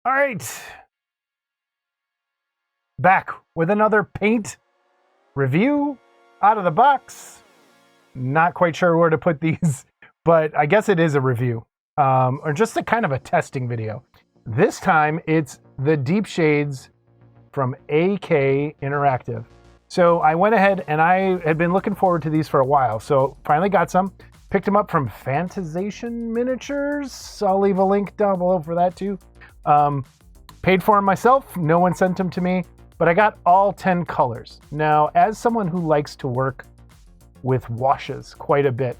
All right, back with another paint review out of the box. Not quite sure where to put these, but I guess it is a review, or just a kind of a testing video. This time it's the Deep Shades from AK Interactive. So I went ahead and I had been looking forward to these for a while. So finally got some, picked them up from Fantazation Miniatures. I'll leave a link down below for that too. Paid for them myself. No one sent them to me, but I got all 10 colors. Now, as someone who likes to work with washes quite a bit,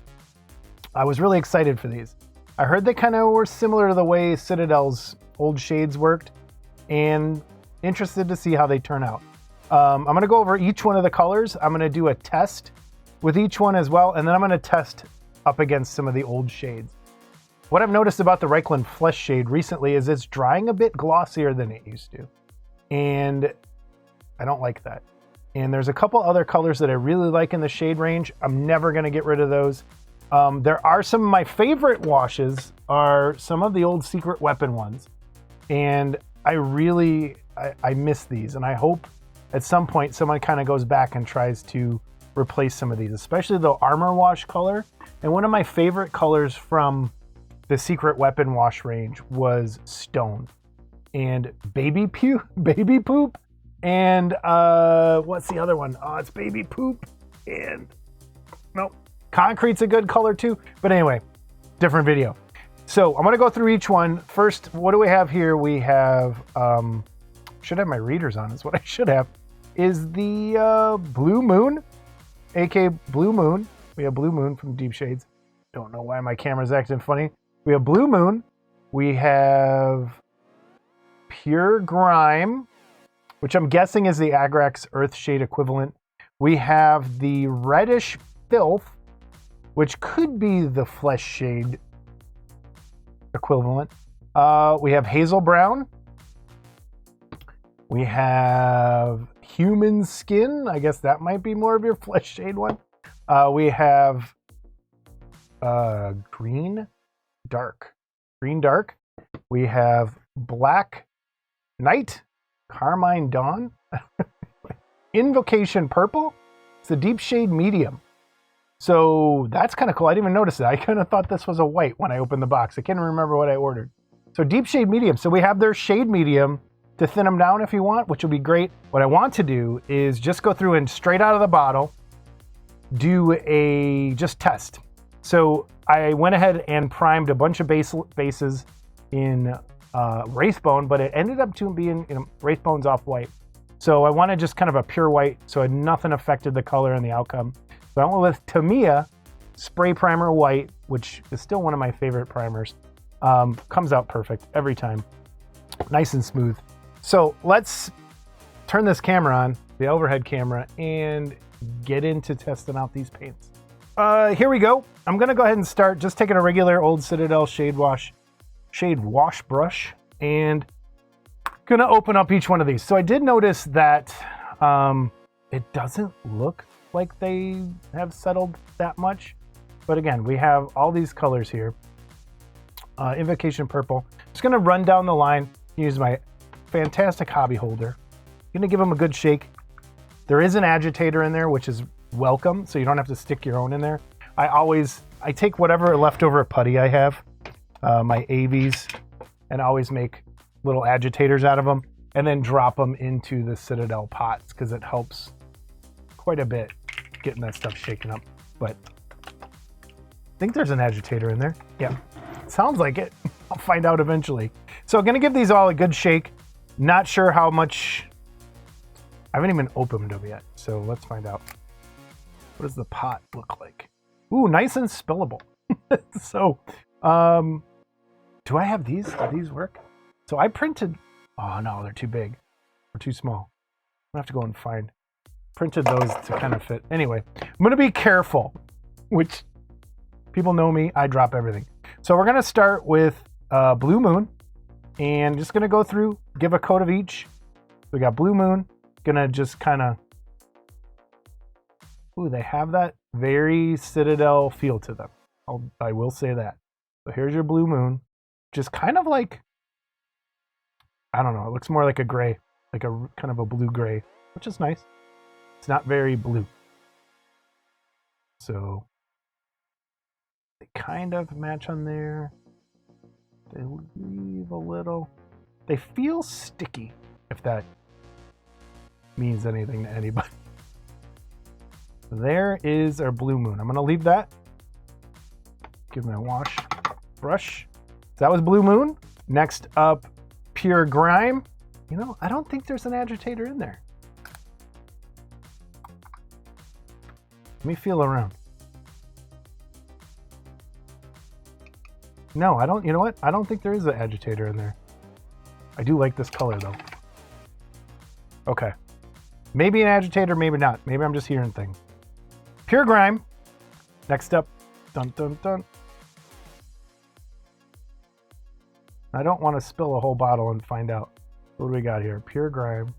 I was really excited for these. I heard they kind of were similar to the way Citadel's old shades worked, and interested to see how they turn out. I'm going to go over each one of the colors. I'm going to do a test with each one as well, and then I'm going to test up against some of the old shades. What I've noticed about the Reikland Flesh shade recently is it's drying a bit glossier than it used to, and I don't like that. And there's a couple other colors that I really like in the shade range. I'm never going to get rid of those. There are some of my favorite washes are some of the old Secret Weapon ones, and I miss these, and I hope at some point someone kind of goes back and tries to replace some of these, especially the Armor Wash color. And one of my favorite colors from the Secret Weapon wash range was Stone and Baby Poop, and what's the other one? Oh, it's Baby Poop, and nope, Concrete's a good color too. But anyway, different video. So I'm going to go through each one. First, what do we have here? We have, should have my readers on, is what I should have, is the Blue Moon, aka Blue Moon. We have Blue Moon from Deep Shades. Don't know why my camera's acting funny. We have Blue Moon. We have Pure Grime, which I'm guessing is the Agrax Earth Shade equivalent. We have the Reddish Filth, which could be the Flesh Shade equivalent. We have Hazel Brown. We have Human Skin. I guess that might be more of your Flesh Shade one. We have Green Dark. We have Black Night, Carmine Dawn, Invocation Purple. It's a Deep Shade Medium. So that's kind of cool. I didn't even notice that. I kind of thought this was a white when I opened the box. I can't remember what I ordered. So Deep Shade Medium. So we have their shade medium to thin them down if you want, which will be great. What I want to do is just go through and straight out of the bottle, do a just test. So I went ahead and primed a bunch of bases in Wraithbone, but it ended up to being, Wraithbone's off white. So I wanted just kind of a pure white, so nothing affected the color and the outcome. So I went with Tamiya Spray Primer White, which is still one of my favorite primers. Comes out perfect every time. Nice and smooth. So let's turn this camera on, the overhead camera, and get into testing out these paints. Here we go. I'm going to go ahead and start just taking a regular old Citadel shade wash brush and going to open up each one of these. So I did notice that it doesn't look like they have settled that much. But again, we have all these colors here. Invocation Purple. Just going to run down the line, use my fantastic hobby holder. Going to give them a good shake. There is an agitator in there, which is welcome, so you don't have to stick your own in there. I take whatever leftover putty I have, my AVs, and always make little agitators out of them, and then drop them into the Citadel pots, because it helps quite a bit getting that stuff shaken up. But I think there's an agitator in there. Yeah, sounds like it. I'll find out eventually. So I'm going to give these all a good shake. Not sure how much. I haven't even opened them yet, so let's find out. What does the pot look like? Ooh, nice and spillable. So, do I have these? Do these work? So I printed, oh no, they're too big. Or too small. I'm gonna have to go and printed those to kind of fit. Anyway, I'm gonna be careful, which people know me, I drop everything. So we're gonna start with Blue Moon, and just gonna go through, give a coat of each. We got Blue Moon, gonna just kind of, ooh, they have that very Citadel feel to them. I will say that. So here's your Blue Moon. Just kind of like I don't know. It looks more like a gray, like a kind of a blue gray, which is nice. It's not very blue. So they kind of match on there. They leave a little. They feel sticky, if that means anything to anybody. There is our blue moon. I'm going to leave that. Give me a wash brush. So that was blue moon. Next up, pure grime. You know, I don't think there's an agitator in there. Let me feel around. No, I don't. You know what? I don't think there is an agitator in there. I do like this color though. Okay. Maybe an agitator, maybe not. Maybe I'm just hearing things. Pure grime. Next up. Dun dun dun. I don't want to spill a whole bottle and find out. What do we got here? Pure grime.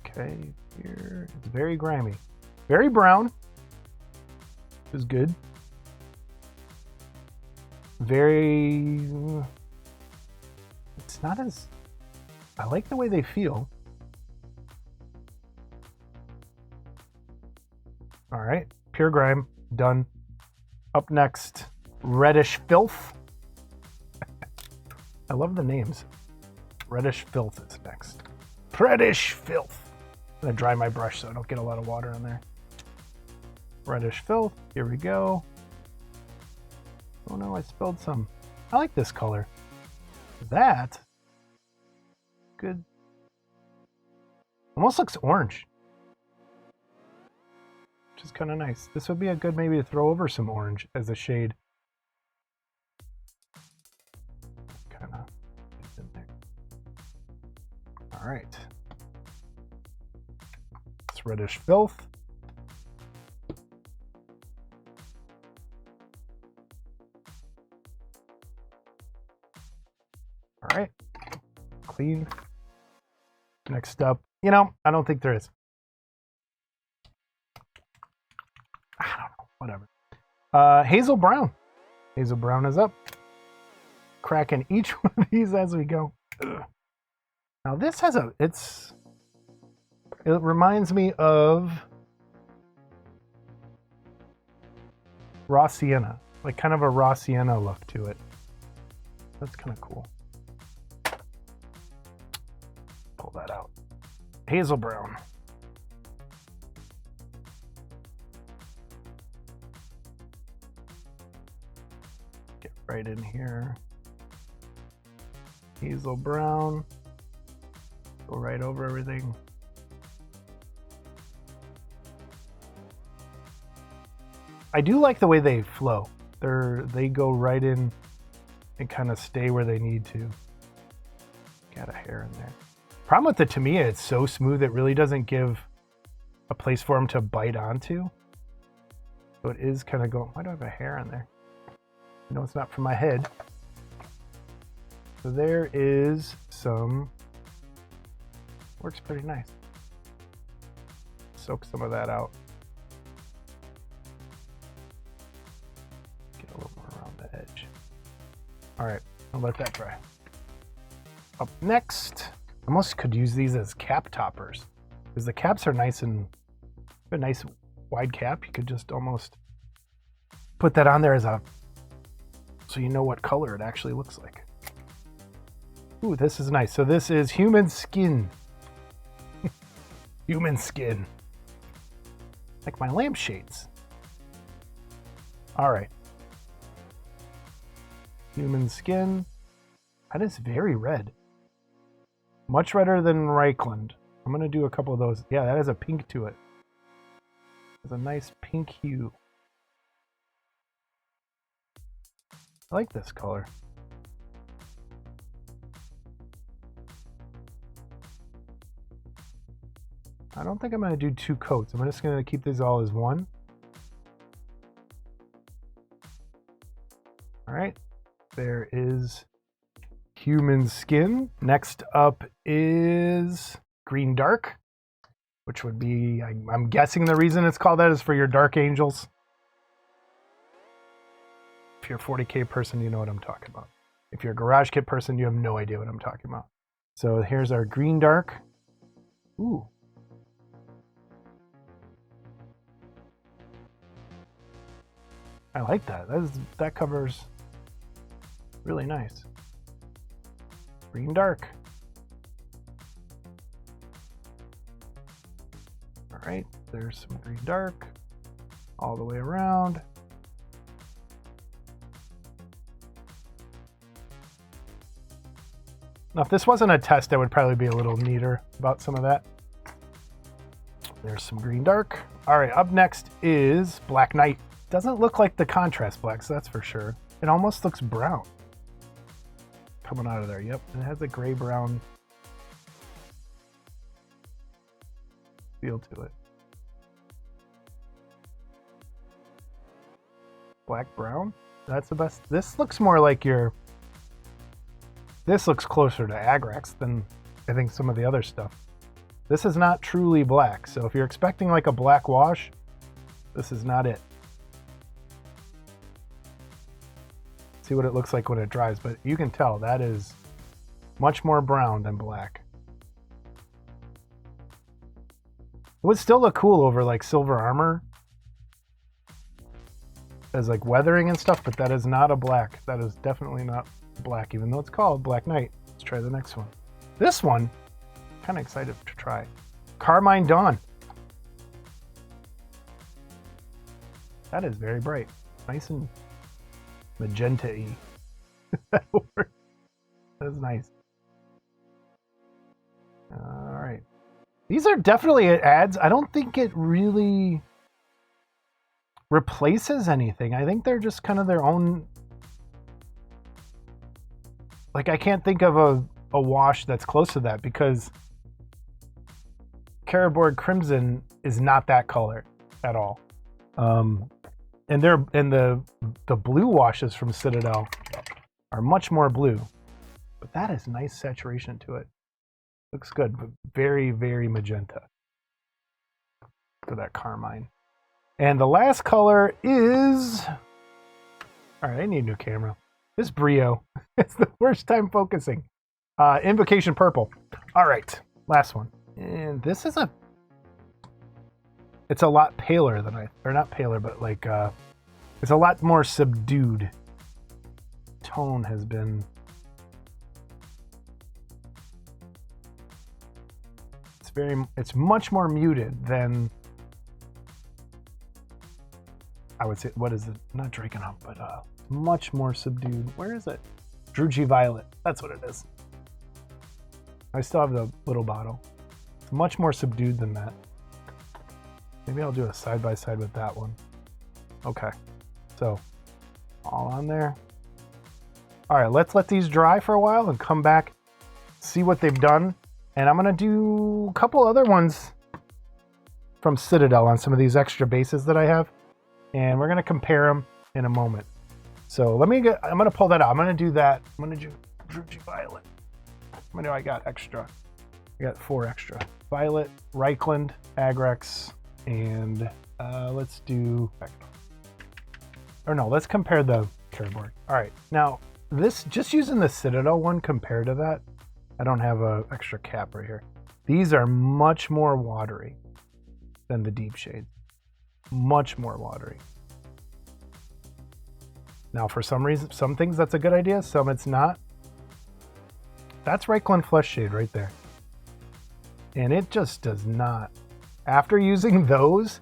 Okay, here. It's very grimy. Very brown. Which is good. Very... It's not as... I like the way they feel. All right, pure grime, done. Up next, reddish filth. I love the names. Reddish filth is next. Reddish filth. I'm gonna dry my brush so I don't get a lot of water in there. Reddish filth, here we go. Oh no, I spilled some. I like this color. That, good. Almost looks orange. Which is kind of nice. This would be a good maybe to throw over some orange as a shade. Kind of in there. All right. It's reddish filth. All right. Clean. Next up, you know, I don't think there is. I don't know, whatever. Hazel brown. Hazel brown is up. Cracking each one of these as we go. Ugh. Now this has a, it reminds me of raw sienna, like kind of a raw sienna look to it. That's kind of cool. Pull that out. Hazel brown. Get right in here. Hazel brown. Go right over everything. I do like the way they flow. They go right in and kind of stay where they need to. Got a hair in there. Problem with the Tamiya, it's so smooth it really doesn't give a place for them to bite onto. So it is kind of going, why do I have a hair in there? No, it's not from my head. So there is some, works pretty nice. Soak some of that out. Get a little more around the edge. All right, I'll let that dry. Up next, I almost could use these as cap toppers because the caps are nice and a nice wide cap. You could just almost put that on there as a, so you know what color it actually looks like. Ooh, this is nice. So this is human skin. Human skin. Like my lampshades. All right. Human skin. That is very red. Much redder than Reichland. I'm going to do a couple of those. Yeah, that has a pink to it. It's a nice pink hue. I like this color. I don't think I'm going to do two coats. I'm just going to keep these all as one. All right. There is human skin. Next up is green dark, which would be, I'm guessing the reason it's called that is for your dark angels. If you're a 40K person, you know what I'm talking about. If you're a garage kit person, you have no idea what I'm talking about. So here's our green dark. Ooh. I like that. That covers really nice. Green dark. All right, there's some green dark all the way around. Now, if this wasn't a test, I would probably be a little neater about some of that. There's some green dark. All right, up next is Black Knight. Doesn't look like the contrast black, so that's for sure. It almost looks brown coming out of there. Yep, it has a gray-brown feel to it. Black-brown? That's the best. This looks more like your... This looks closer to Agrax than I think some of the other stuff. This is not truly black, so if you're expecting like a black wash, this is not it. See what it looks like when it dries, but you can tell that is much more brown than black. It would still look cool over like silver armor as like weathering and stuff, but that is not a black. That is definitely not black, even though it's called Black Knight. Let's try the next one. This one, kind of excited to try. Carmine Dawn. That is very bright. Nice and magenta-y. That's nice. All right. These are definitely ads. I don't think it really replaces anything. I think they're just kind of their own. Like, I can't think of a wash that's close to that because Caraborg Crimson is not that color at all. And the blue washes from Citadel are much more blue, but that is nice saturation to it. Looks good, but very, very magenta for that carmine. And the last color is, all right, I need a new camera. This Brio, it's the worst time focusing. Invocation Purple. All right, last one. And this is it's a lot paler than or not paler, but like, it's a lot more subdued. Tone has been, it's much more muted than, I would say, what is it? Not Drakenhop, but much more subdued. Where is it? Drugy Violet. That's what it is. I still have the little bottle. It's much more subdued than that. Maybe I'll do a side-by-side with that one. Okay. So, all on there. All right, let's let these dry for a while and come back, see what they've done. And I'm going to do a couple other ones from Citadel on some of these extra bases that I have. And we're going to compare them in a moment. So I'm going to pull that out. I'm going to do that. I'm going to do Drugy Violet. How many do I got extra? I got 4 extra. Violet, Reichland, Agrax, and let's do... Or no, let's compare the Caraborg. All right, now this, just using the Citadel one compared to that, I don't have an extra cap right here. These are much more watery than the Deep Shade. Much more watery. Now, for some reason, some things that's a good idea, some it's not. That's Reichland Flesh Shade right there. And it just does not. After using those,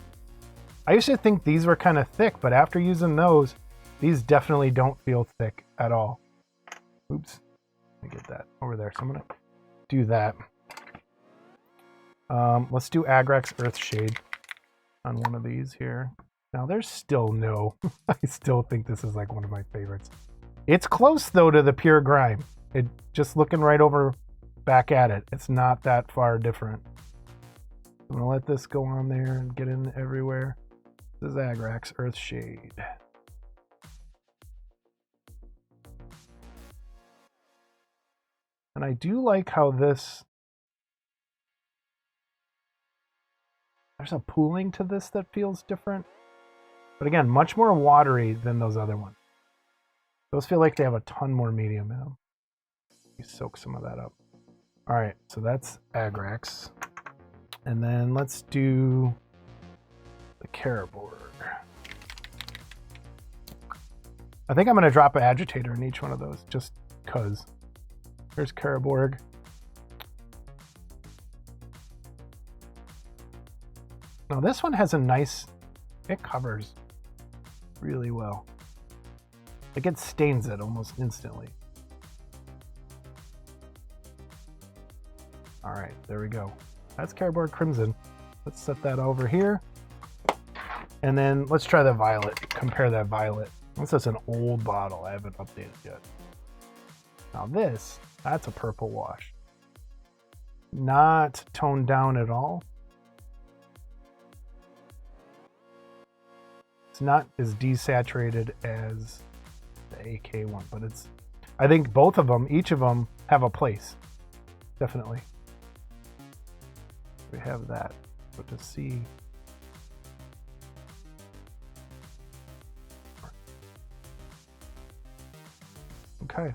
I used to think these were kind of thick, but after using those, these definitely don't feel thick at all. Oops. Let me get that over there. So I'm going to do that. Let's do Agrax Earth Shade on one of these here. Now, there's still no... I still think this is like one of my favorites. It's close, though, to the Pure Grime. It just looking right over back at it. It's not that far different. I'm going to let this go on there and get in everywhere. This is Agrax Earth Shade. And I do like how this... There's a pooling to this that feels different. But again, much more watery than those other ones. Those feel like they have a ton more medium in them. You soak some of that up. All right, so that's Agrax. And then let's do the Caraborg. I think I'm going to drop an agitator in each one of those just because. Here's Caraborg. Now this one has a nice, it covers really well. Like it stains it almost instantly. All right, there we go. That's Caraborg Crimson. Let's set that over here. And then let's try the violet, compare that violet. This is an old bottle, I haven't updated yet. Now this, that's a purple wash. Not toned down at all. It's not as desaturated as the AK one, but it's, I think both of them, each of them have a place. Definitely. We have that, but to see. Okay.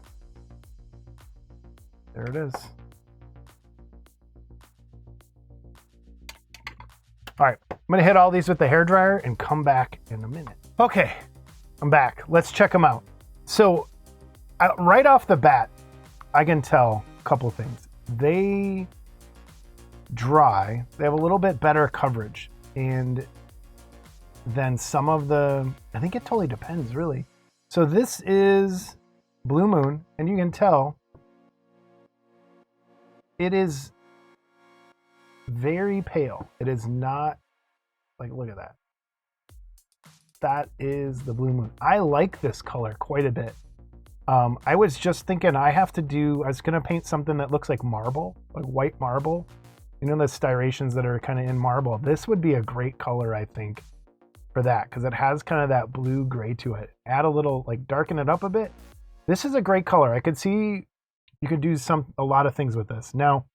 There it is. All right, I'm gonna hit all these with the hairdryer and come back in a minute. Okay, I'm back. Let's check them out. So right off the bat, I can tell a couple things. They dry, they have a little bit better coverage, and then some of the, I think it totally depends really. So this is Blue Moon, and you can tell it is very pale. It is not like, look at that. That is the Blue Moon. I like this color quite a bit. I was just thinking I was gonna paint something that looks like marble, like white marble. You know, the styrations that are kind of in marble. This would be a great color, I think, for that, because it has kind of that blue gray to it. Add a little, like darken it up a bit. This is a great color. I could see you could do a lot of things with this. Now,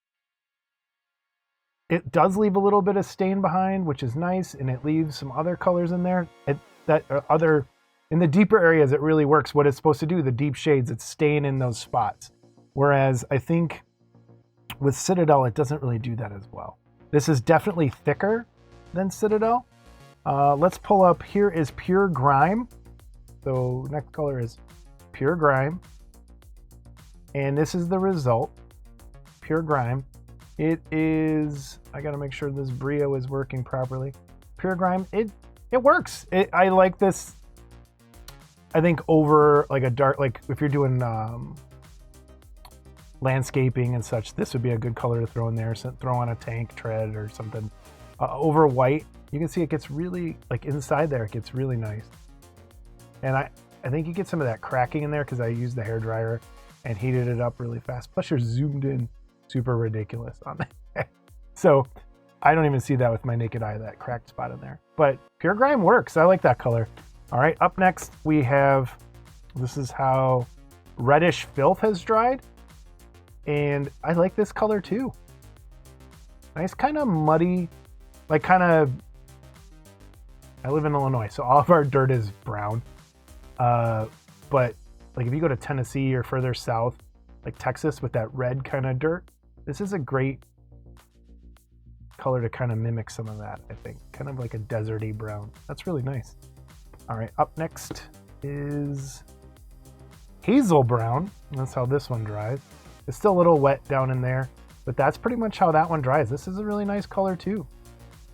it does leave a little bit of stain behind, which is nice, and it leaves some other colors in there. In the deeper areas, it really works what it's supposed to do. The deep shades, it's staying in those spots. Whereas I think with Citadel, it doesn't really do that as well. This is definitely thicker than Citadel. Let's pull up, here is Pure Grime. So next color is Pure Grime. And this is the result, Pure Grime. It is, I gotta make sure this Brio is working properly. Pure Grime, it works. I like this, I think over like a dark, like if you're doing landscaping and such, this would be a good color to throw in there. So throw on a tank tread or something. Over white, you can see it gets really, like inside there, it gets really nice. And I think you get some of that cracking in there because I used the hairdryer and heated it up really fast. Plus you're zoomed in super ridiculous on that. So I don't even see that with my naked eye, that cracked spot in there. But Pure Grime works. I like that color. All right, up next we have, this is how Reddish Filth has dried. And I like this color too. Nice kind of muddy, like kind of, I live in Illinois, so all of our dirt is brown. But like if you go to Tennessee or further south, like Texas with that red kind of dirt, this is a great color to kind of mimic some of that, I think. Kind of like a deserty brown. That's really nice. All right, up next is Hazel Brown. That's how this one dries. It's still a little wet down in there, but that's pretty much how that one dries. This is a really nice color too.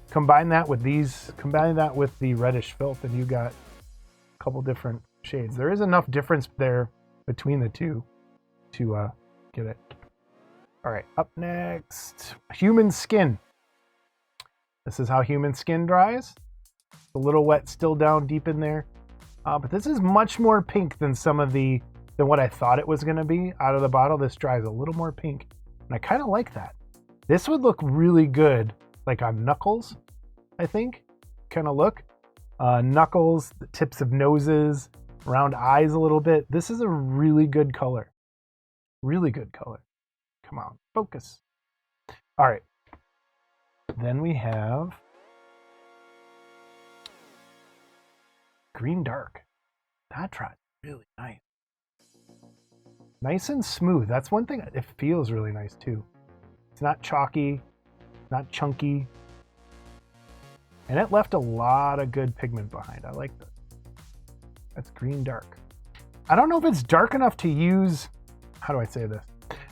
Combine that with the Reddish Filth, and you got a couple different shades. There is enough difference there between the two to get it. All right, up next, Human Skin. This is how Human Skin dries. A little wet still down deep in there, but this is much more pink than than what I thought it was going to be out of the bottle. This dries a little more pink, and I kind of like that. This would look really good, like on knuckles, I think, kind of look. Knuckles, the tips of noses, around eyes a little bit. This is a really good color. Really good color. Come on, focus. All right. Then we have Green Dark. That dries really nice. Nice and smooth. That's one thing. It feels really nice too. It's not chalky, not chunky. And it left a lot of good pigment behind. I like that. That's green dark. I don't know if it's dark enough to use, how do I say this?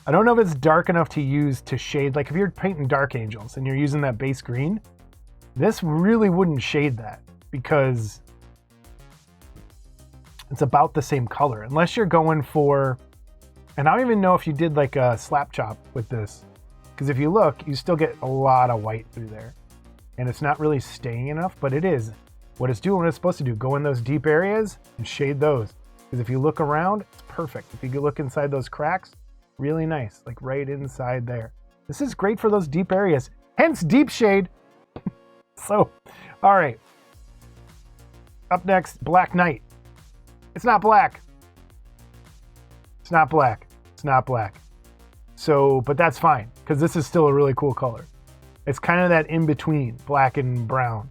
I don't know if it's dark enough to use to shade, like if you're painting Dark Angels and you're using that base green, this really wouldn't shade that because it's about the same color. Unless you're going for, and I don't even know if you did like a slap chop with this, because if you look, you still get a lot of white through there. And it's not really staying enough, but it is. What it's doing what it's supposed to do, go in those deep areas and shade those. Because if you look around, it's perfect. If you look inside those cracks, really nice, like right inside there. This is great for those deep areas, hence deep shade. So, all right. Up next, Black Knight. It's not black. It's not black. It's not black. So, but that's fine, because this is still a really cool color. It's kind of that in-between, black and brown.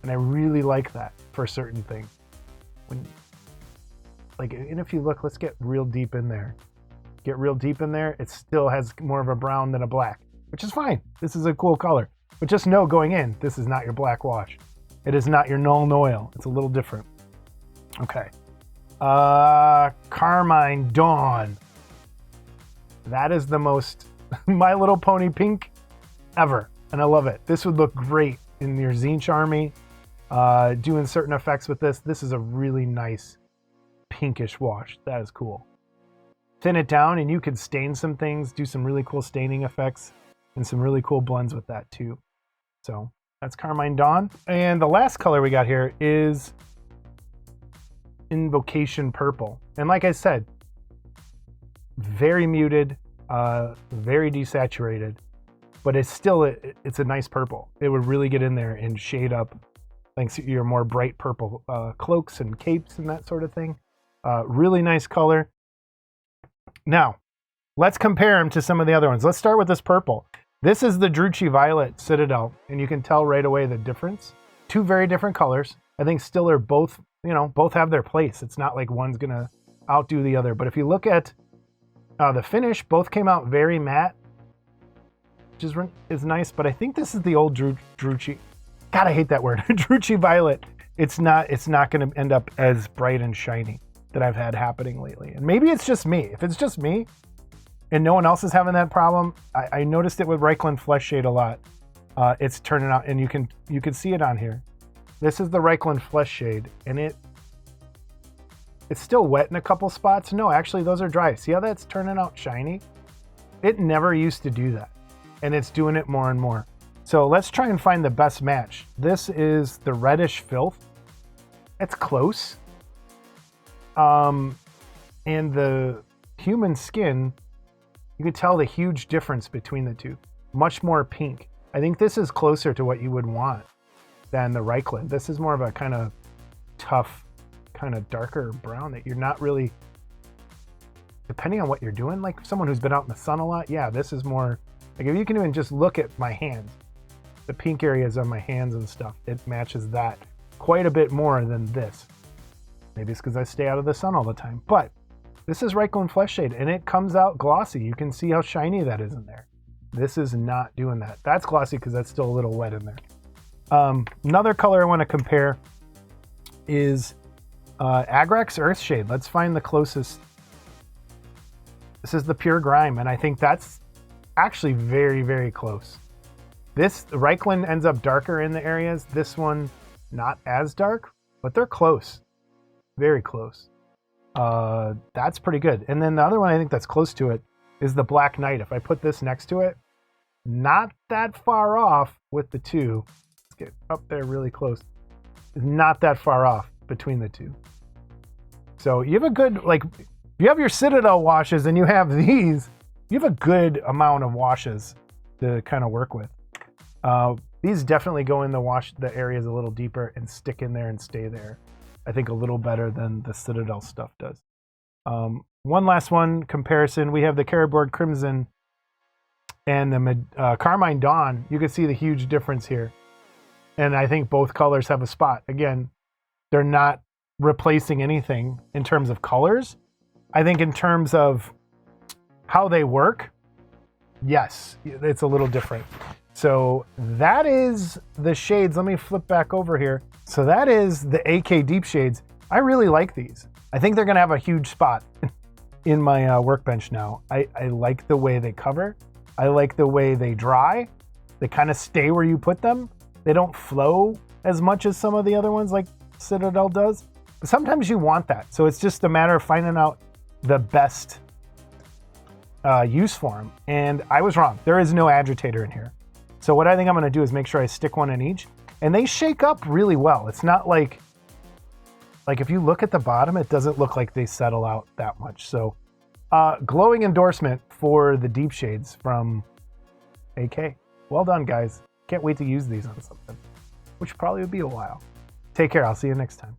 And I really like that for certain things. And if you look, let's get real deep in there. Get real deep in there, it still has more of a brown than a black, which is fine. This is a cool color. But just know going in, this is not your black wash. It is not your Null Oil. It's a little different. Okay. Carmine Dawn. That is the most My Little Pony pink ever. And I love it. This would look great in your Zinch army. Doing certain effects with this. This is a really nice pinkish wash. That is cool. Thin it down and you could stain some things, do some really cool staining effects and some really cool blends with that too. So that's Carmine Dawn. And the last color we got here is Invocation Purple. And like I said, very muted, very desaturated, but it's still, it's a nice purple. It would really get in there and shade up thanks to your more bright purple cloaks and capes and that sort of thing. Really nice color. Now, let's compare them to some of the other ones. Let's start with this purple. This is the Druchii Violet Citadel, and you can tell right away the difference. Two very different colors. I think still are both, both have their place. It's not like one's gonna outdo the other. But if you look at the finish, both came out very matte, which is nice. But I think this is the old Druchii. God, I hate that word. Druchii Violet. It's not gonna end up as bright and shiny that I've had happening lately. And maybe it's just me. If it's just me and no one else is having that problem, I noticed it with Reikland Flesh Shade a lot. It's turning out, and you can see it on here. This is the Reikland Flesh Shade, and it's still wet in a couple spots. No, actually those are dry. See how that's turning out shiny? It never used to do that, and it's doing it more and more. So let's try and find the best match. This is the Reddish Filth. It's close. And the human skin, you could tell the huge difference between the two. Much more pink. I think this is closer to what you would want than the Reikland. This is more of a kind of tough, kind of darker brown that you're not really, depending on what you're doing, like someone who's been out in the sun a lot, yeah, this is more, like if you can even just look at my hands, the pink areas on my hands and stuff, it matches that quite a bit more than this. Maybe it's because I stay out of the sun all the time. But this is Reikland Flesh Shade, and it comes out glossy. You can see how shiny that is in there. This is not doing that. That's glossy because that's still a little wet in there. Another color I want to compare is Agrax Earth Shade. Let's find the closest. This is the Pure Grime, and I think that's actually very, very close. This Reikland ends up darker in the areas. This one, not as dark, but they're close. Very close. That's pretty good. And then the other one I think that's close to it is the Black Knight. If I put this next to it, not that far off with the two. Let's get up there really close. Not that far off between the two. So you have a good, like, if you have your Citadel washes and you have these, you have a good amount of washes to kind of work with. These definitely go in the areas a little deeper and stick in there and stay there. I think a little better than the Citadel stuff does. One last one comparison. We have the Caribord Crimson and the Carmine Dawn. You can see the huge difference here. And I think both colors have a spot. Again, they're not replacing anything in terms of colors. I think in terms of how they work, yes, it's a little different. So that is the shades. Let me flip back over here. So that is the AK Deep Shades. I really like these. I think they're gonna have a huge spot in my workbench now. I like the way they cover. I like the way they dry. They kind of stay where you put them. They don't flow as much as some of the other ones like Citadel does. But sometimes you want that. So it's just a matter of finding out the best use for them. And I was wrong. There is no agitator in here. So what I think I'm gonna do is make sure I stick one in each. And they shake up really well. It's not like if you look at the bottom, it doesn't look like they settle out that much. So glowing endorsement for the Deep Shades from AK. Well done, guys. Can't wait to use these on something, which probably would be a while. Take care. I'll see you next time.